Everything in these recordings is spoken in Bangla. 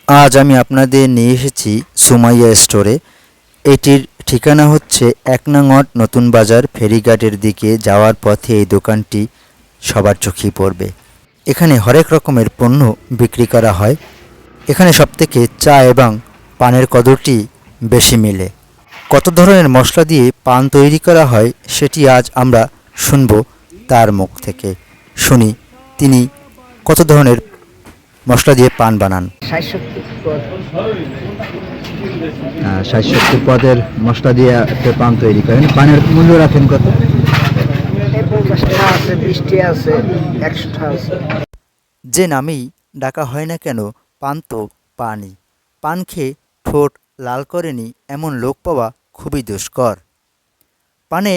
আজ আমি আপনাদের নিয়ে এসেছি সুমাইয়া স্টোরে। এটির ঠিকানা হচ্ছে ১ নং ওয়ার্ড নতুন বাজার ফেরিঘাটের দিকে যাওয়ার পথে এই দোকানটি সবার চোখেই পড়বে। এখানে হরেক রকমের পণ্য বিক্রি করা হয়। এখানে সবথেকে চা এবং পানের কদরটি বেশি মিলে। কত ধরনের মশলা দিয়ে পান তৈরি করা হয় সেটি আজ আমরা শুনব তার মুখ থেকে। শুনি তিনি কত ধরনের মশলা দিয়ে পান বানান। ৬০-৭০ পদের মশলা দিয়ে একটা পান তৈরি করেন। পানের মূল্য রাখেন কত? 50 টাকা আছে, 20 টাকা আছে, 100 টাকা আছে। যে নামেই ডাকা হয় না কেন, পান তো পানই। পান খেয়ে ঠোঁট লাল করেনি এমন লোক পাওয়া খুবই দুষ্কর। পানে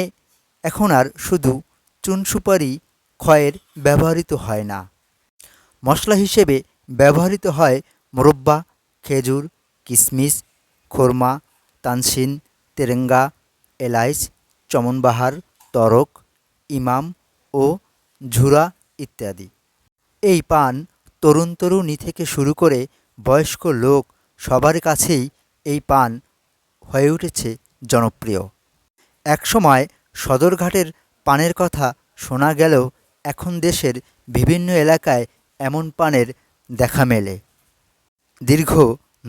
এখন আর শুধু চুন সুপারি খয়ের ব্যবহৃত হয় না, মশলা হিসেবে ব্যবহৃত হয় মোরব্বা, খেজুর, কিশমিশ, খোরমা, তানসিন, তেরেঙ্গা, এলাইচ, চমনবাহার, তরক, ইমাম ও ঝুরা ইত্যাদি। এই পান তরুণ তরুণী থেকে শুরু করে বয়স্ক লোক সবার কাছেই এই পান হয়ে উঠেছে জনপ্রিয়। একসময় সদরঘাটের পানের কথা শোনা গেলেও এখন দেশের বিভিন্ন এলাকায় এমন পানের দেখা মেলে। দীর্ঘ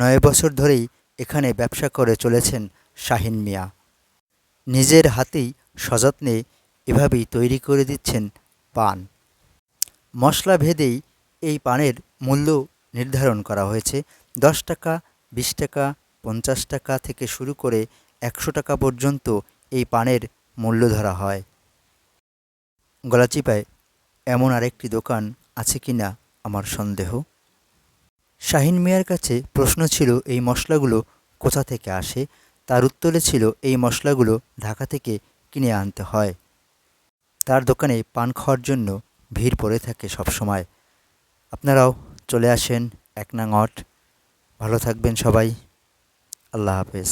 ৯ বছর ধরেই এখানে ব্যবসা করে চলেছেন শাহিন মিয়া। নিজের হাতেই সযত্নে এভাবেই তৈরি করে দিচ্ছেন পান। মশলা ভেদেই এই পানের মূল্য নির্ধারণ করা হয়েছে। ১০ টাকা, ২০ টাকা, ৫০ টাকা থেকে শুরু করে ১০০ টাকা পর্যন্ত এই পানের মূল্য ধরা হয়। গলাচিপায় এমন আরেকটি দোকান আছে কিনা আমার সন্দেহ। শাহিন মিয়ার কাছে প্রশ্ন ছিল এই মশলাগুলো কোথা থেকে আসে। তার উত্তরে ছিল এই মশলাগুলো ঢাকা থেকে কিনে আনতে হয়। তার দোকানে পান খাওয়ার জন্য ভিড় পড়ে থাকে সবসময়। আপনারাও চলে আসেন ১ নং ওয়ার্ড। ভালো থাকবেন সবাই। আল্লাহ হাফেজ।